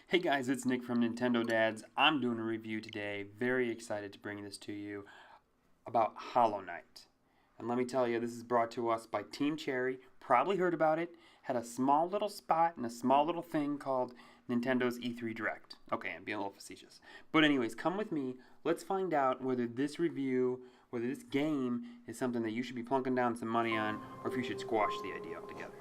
Hey guys, it's Nick from Nintendo Dads. I'm doing a review today. Very excited to bring this to you about Hollow Knight. And let me tell you, this is brought to us by Team Cherry. Probably heard about it. Had a small little spot in a small little thing called Nintendo's E3 Direct. Okay, I'm being a little facetious. But anyways, come with me. Let's find out whether this review, whether this game is something that you should be plunking down some money on, or if you should squash the idea altogether.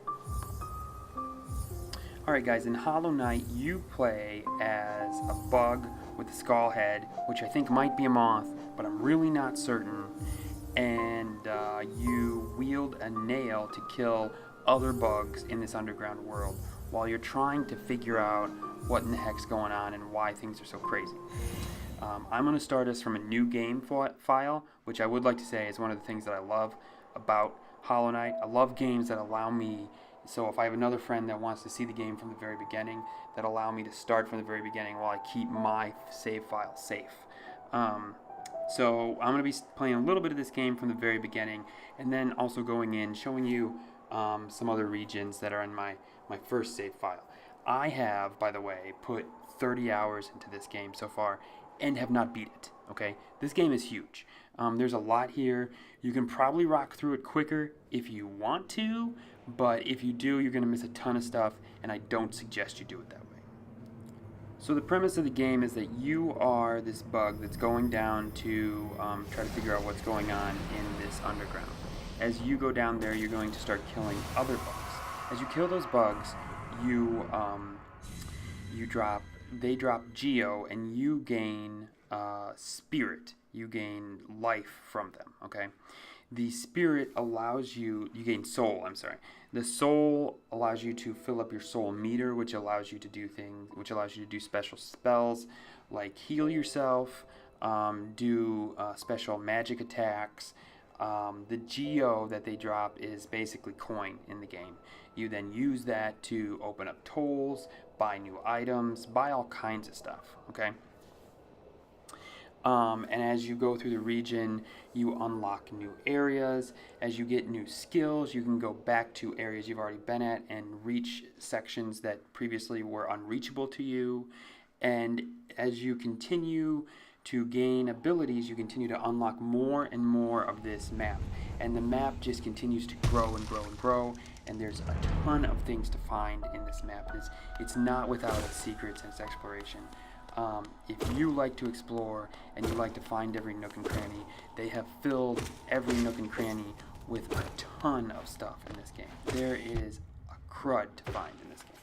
Alright guys, in Hollow Knight you play as a bug with a skull head, which I think might be a moth, but I'm really not certain. And you wield a nail to kill other bugs in this underground world while you're trying to figure out what in the heck's going on and why things are so crazy. I'm going to start us from a new game file, which I would like to say is one of the things that I love about Hollow Knight. I love games that allow me, so if I have another friend that wants to see the game from the very beginning, that allow me to start from the very beginning while I keep my save file safe. So I'm going to be playing a little bit of this game from the very beginning, and then also going in, showing you some other regions that are in my first save file. I have, by the way, put 30 hours into this game so far and have not beat it. Okay, this game is huge. There's a lot here. You can probably rock through it quicker if you want to, but if you do, you're going to miss a ton of stuff, and I don't suggest you do it that way. So the premise of the game is that you are this bug that's going down to try to figure out what's going on in this underground. As you go down there, you're going to start killing other bugs. As you kill those bugs, they drop Geo, and you gain spirit. You gain life from them, okay? The spirit allows you gain soul, I'm sorry. The soul allows you to fill up your soul meter, which allows you to do special spells like heal yourself, do special magic attacks. The Geo that they drop is basically coin in the game. You then use that to open up tolls, buy new items, buy all kinds of stuff, okay? And as you go through the region, you unlock new areas. As you get new skills, you can go back to areas you've already been at and reach sections that previously were unreachable to you. And as you continue to gain abilities, you continue to unlock more and more of this map. And the map just continues to grow and grow and grow. And there's a ton of things to find in this map. It's not without its secrets and its exploration. If you like to explore and you like to find every nook and cranny, they have filled every nook and cranny with a ton of stuff in this game. There is a crud to find in this game.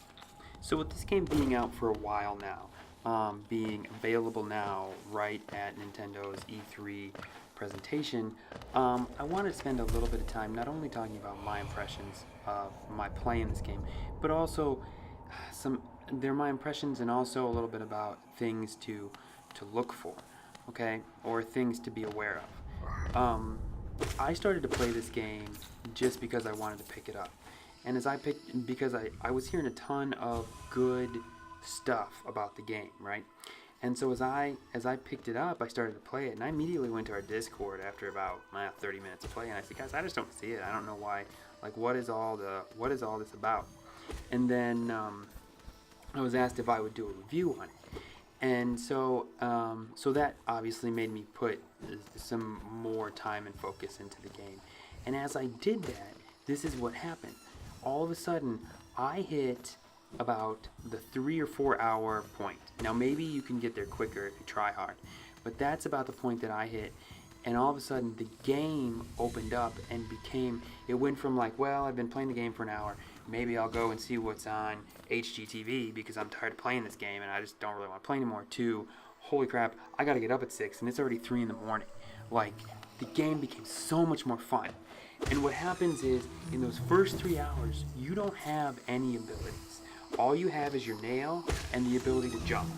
So with this game being out for a while now, being available now right at Nintendo's E3 presentation, I wanted to spend a little bit of time not only talking about my impressions of my play in this game, but also they're my impressions and also a little bit about things to look for, okay, or things to be aware of. I started to play this game just because I wanted to pick it up, and because I was hearing a ton of good stuff about the game, right? And so as I picked it up, I started to play it, and I immediately went to our Discord after about 30 minutes of play, and I said, guys, I just don't see it. I don't know why. Like, what is all this about? And then I was asked if I would do a review on it, and so that obviously made me put some more time and focus into the game. And as I did that, this is what happened. All of a sudden, I hit about the 3 or 4 hour point. Now maybe you can get there quicker if you try hard, but that's about the point that I hit. And all of a sudden the game opened up and it went from like, well, I've been playing the game for an hour, maybe I'll go and see what's on HGTV because I'm tired of playing this game and I just don't really want to play anymore, to, holy crap, I gotta get up at 6 and it's already 3 in the morning. Like, the game became so much more fun. And what happens is, in those first 3 hours, you don't have any abilities. All you have is your nail and the ability to jump.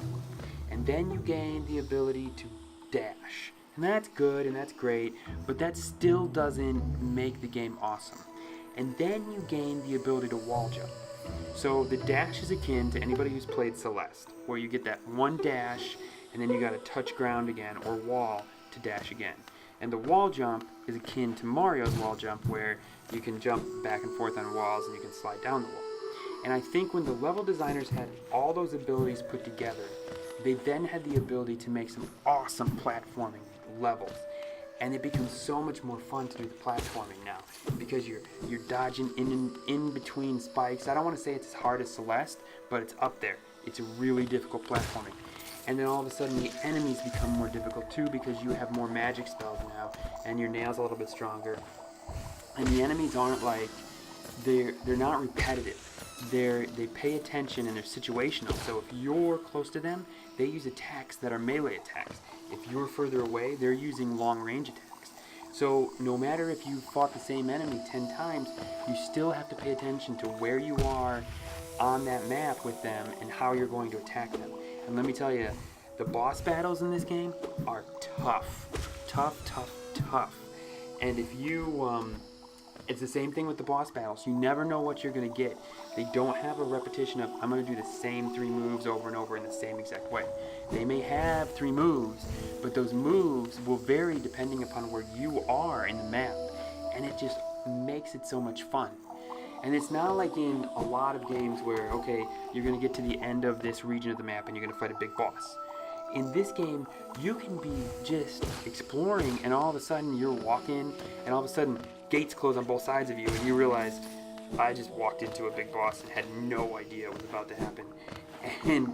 And then you gain the ability to dash. And that's good and that's great, but that still doesn't make the game awesome. And then you gain the ability to wall jump. So the dash is akin to anybody who's played Celeste, where you get that one dash and then you gotta touch ground again or wall to dash again. And the wall jump is akin to Mario's wall jump, where you can jump back and forth on walls and you can slide down the wall. And I think when the level designers had all those abilities put together, they then had the ability to make some awesome platforming levels. And it becomes so much more fun to do the platforming now because you're dodging in between spikes. I don't want to say it's as hard as Celeste, but it's up there. It's a really difficult platforming. And then all of a sudden the enemies become more difficult too because you have more magic spells now and your nails a little bit stronger. And the enemies aren't like they're not repetitive. They pay attention and they're situational. So if you're close to them, they use attacks that are melee attacks. If you're further away, they're using long range attacks. So no matter if you fought the same enemy 10 times, you still have to pay attention to where you are on that map with them and how you're going to attack them. And let me tell you, the boss battles in this game are tough. Tough. And if you it's the same thing with the boss battles. You never know what you're going to get. They don't have a repetition of, I'm going to do the same 3 moves over and over in the same exact way. They may have 3 moves, but those moves will vary depending upon where you are in the map. And it just makes it so much fun. And it's not like in a lot of games where, okay, you're going to get to the end of this region of the map and you're going to fight a big boss. In this game, you can be just exploring and all of a sudden you're walking and all of a sudden gates close on both sides of you and you realize, I just walked into a big boss and had no idea what was about to happen. And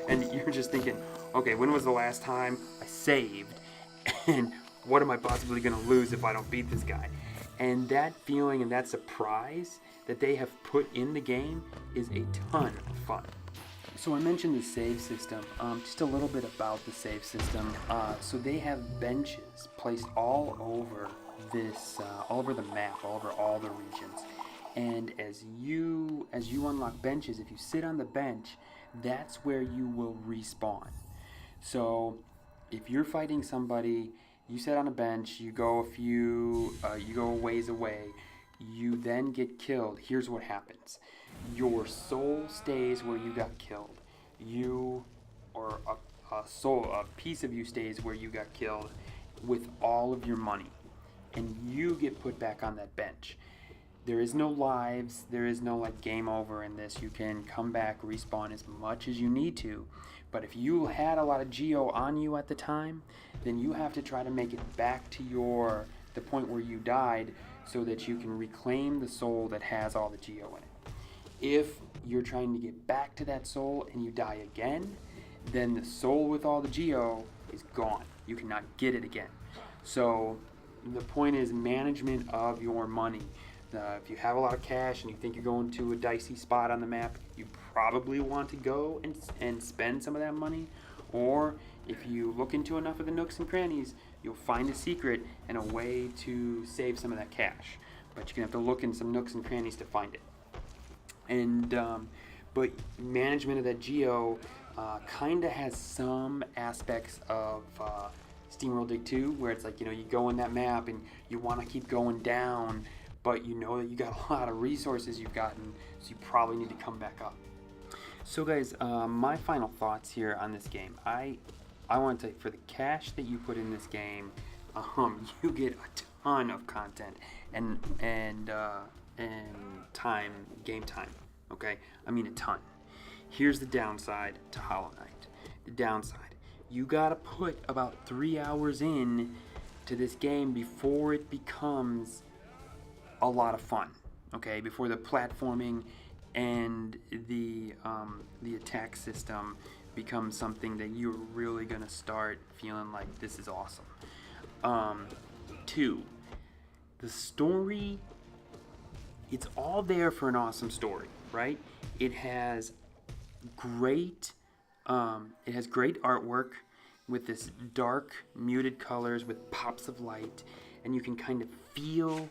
and you're just thinking, okay, when was the last time I saved? And what am I possibly going to lose if I don't beat this guy? And that feeling and that surprise that they have put in the game is a ton of fun. So I mentioned the save system, just a little bit about the save system. So they have benches placed all over all over the map, all over all the regions. And as you unlock benches, if you sit on the bench, that's where you will respawn. So if you're fighting somebody, you sit on a bench, you go a ways away, you then get killed. Here's what happens. Your soul stays where you got killed. A piece of you stays where you got killed with all of your money. And you get put back on that bench. There is no lives, there is no like game over in this. You can come back, respawn as much as you need to. But if you had a lot of geo on you at the time, then you have to try to make it back to the point where you died so that you can reclaim the soul that has all the geo in it. If you're trying to get back to that soul and you die again, then the soul with all the geo is gone. You cannot get it again. So the point is management of your money. If you have a lot of cash and you think you're going to a dicey spot on the map, you probably want to go and spend some of that money. Or if you look into enough of the nooks and crannies, you'll find a secret and a way to save some of that cash. But you're going to have to look in some nooks and crannies to find it. And but management of that geo kind of has some aspects of SteamWorld Dig 2, where it's like, you go in that map and you want to keep going down, but you know that you got a lot of resources you've gotten, so you probably need to come back up. So guys, my final thoughts here on this game. I want to tell you, for the cash that you put in this game, you get a ton of content and game time. Okay, I mean a ton. Here's the downside to Hollow Knight. The downside: you gotta put about 3 hours in to this game before it becomes a lot of fun. Okay, before the platforming and the attack system becomes something that you're really gonna start feeling like this is awesome. 2, the story. It's all there for an awesome story, right? It has great artwork with this dark, muted colors with pops of light, and you can kind of feel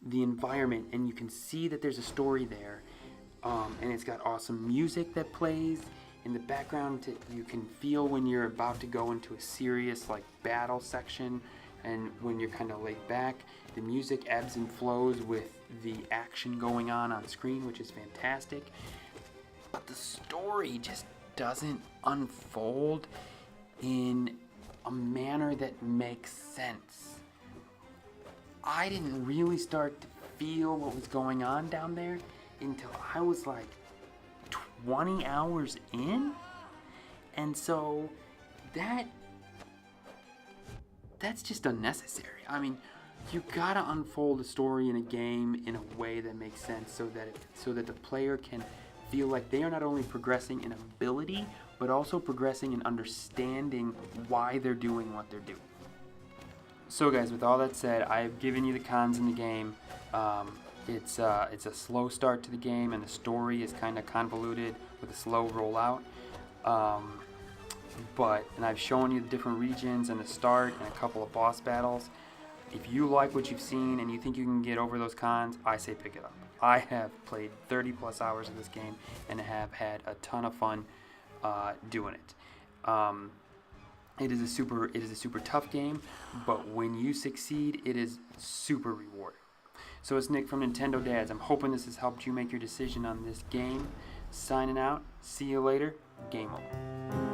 the environment, and you can see that there's a story there. And it's got awesome music that plays in the background. You can feel when you're about to go into a serious battle section, and when you're kind of laid back, the music ebbs and flows with the action going on screen, which is fantastic. But the story just doesn't unfold in a manner that makes sense. I didn't really start to feel what was going on down there until I was like 20 hours in. And so that's just unnecessary. I mean, you gotta unfold a story in a game in a way that makes sense, so that the player can feel like they are not only progressing in ability, but also progressing in understanding why they're doing what they're doing. So guys, with all that said, I've given you the cons in the game. It's a slow start to the game, and the story is kind of convoluted with a slow rollout. And I've shown you the different regions and the start and a couple of boss battles. If you like what you've seen and you think you can get over those cons, I say pick it up. I have played 30 plus hours of this game and have had a ton of fun doing it. It is a super tough game, but when you succeed, it is super rewarding. So it's Nick from Nintendo Dads. I'm hoping this has helped you make your decision on this game. Signing out. See you later. Game over.